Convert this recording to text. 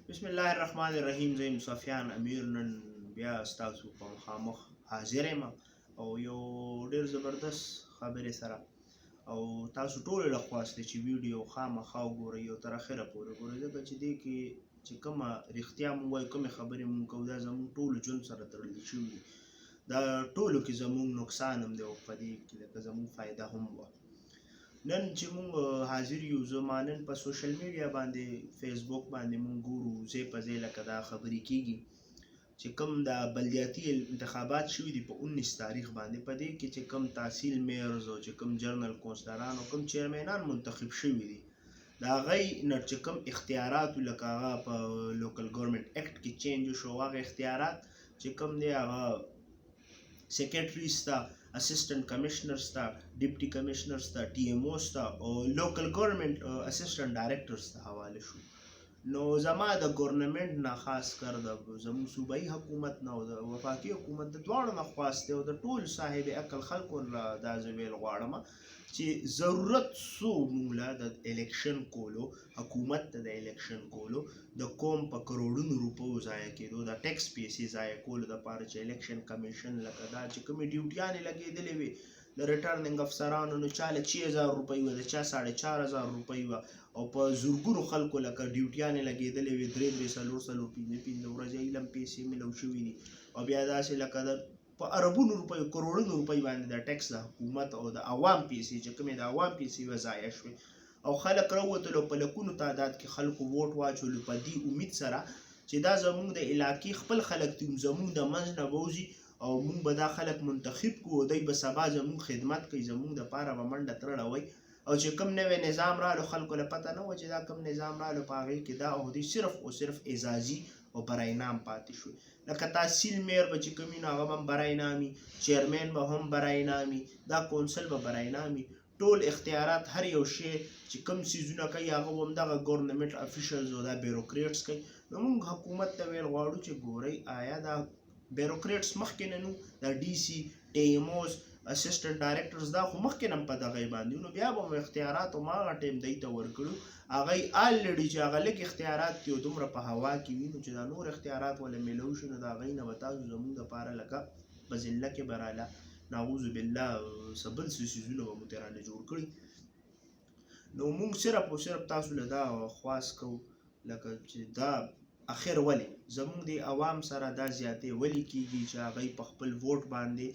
بسم الله الرحمن الرحیم. زه یم سفیان امیر. نن بیا ستاسو په مخامخ حاضر یم او یو ډېر زبردست خبرې سره، او تاسو ټولو له خواست دی چې ویډیو خامخا وګورئ او تر اخره پورې وګورئ، ځکه چې دې کې چې کومه رښتیا مونږ وایو، کومې خبرې مونږ کوو، دا زموږ ټولو ژوند سره تړلي شوي دي. دا ټولو کې زموږ نقصان هم دی او په دې کې لکه زموږ فایده هم وه. نن چې مونږ حاضر یو، زما نن په سوشل میډیا باندې فیسبوک باندې مونږ ګورو ځای په ځای لکه دا خبرې کېږي چې کوم دا بلدیاتي انتخابات شوي دي په 19 تاریخ باندې، په دې کې چې کوم تحصیل میرز او چې کوم جرنل کونسلران او کوم چیرمنان منتخب شوي دي، د هغوی نه چې کوم اختیارات لکه هغه په لوکل ګورنمنټ اکټ کې چینج شو، هغه اختیارات چې کوم دی هغه سیکرټریز ته، اسسټنټ کمشنرز ته، ډیپټي کمشنرز ته، ټي ایم اوز ته او لوکل ګورنمنټ اسسټنټ ډایرکټرز ته حواله شو. نو زما د ګورنمنټ نه خاص کر د زموږ صوبایي حکومت نه او د وفاقي حکومت د دواړو نه خواست دی او د ټول صاحب عقل خلکو نه دا زه ویل غواړم چې ضرورت سو مونږ له د الیکشن کولو، حکومت ته د الیکشن کولو، د قوم په کروڑونو روپو ضایع کېدو، د ټیکس پیسې ضایع کولو دپاره چې الیکشن کمیشن لکه دا چې کومې ډیوټیانې لګېدلې وې د ریټرننګ افسرانو، نو چا له 6000 روپۍ وه، د چا 4500 روپۍ وه، او په زرګونو خلکو لکه ډیوټیانې لګېدلې وې، 3 4 ورځې علم پیسې میلو شوي دي، او بیا داسې لکه د په اربونو روپیو کروڑونو روپۍ باندې د ټیکس د حکومت او د عوام پیسې چې کومې د عوام پیسې وه ضایع شوې، او خلک راووتلو په لکونو تعداد کې خلکو ووټ واچولو په دې امید سره چې دا زموږ د علاقې خپل خلک دي، زموږ د منځ نه به وځي او موږ به دا خلک منتخب کړو او دوی به سبا زموږ خدمت کوي، زموږ دپاره به منډه ترړه وی. او چې کوم نوی نظام رالو خلکو له پته نه وه چې دا کوم نظام رالو، په هغې کې دا عهدې صرف او صرف اعزازي او برای نام پاتې شوې. لکه تحصیل میر به چې کوم وي نو هغه به هم برای نامي، چیرمین به هم برای نامي، دا کونسل به برای نامي، ټول اختیارات هر یو شی چې کوم څیزونه کوي هغه به همدغه ګورنمنټ افیشلز او دا بیروکریټس کوي. نو موږ حکومت ته ویل غواړو چې ګورئ آیا دا بیروکریټس مخکې نه نو دا ډي سی، ټي ایم اوز، اسسټنټ ډایرکټرز دا خو مخکې نه هم په دغه باندې، نو بیا به مو اختیارات هماغه ټایم دوی ته ورکړو، هغوی الریډي چې هغه لږ اختیارات دي او دومره په هوا کې وي، نو چې دا نور اختیارات ورله میلو شي نو د هغوی نه به تاسو زموږ دپاره لکه په ضله کې به راله نعوذ بالله څه بل څه څیزونه به مو ترې رانه جوړ کړي. نو موږ صرف او صرف تاسو له دا خواست کوو لکه چې دا اخر ولې زموږ د عوام سره دا زیاتې ولې کېږي چې هغوی په خپل ووټ باندې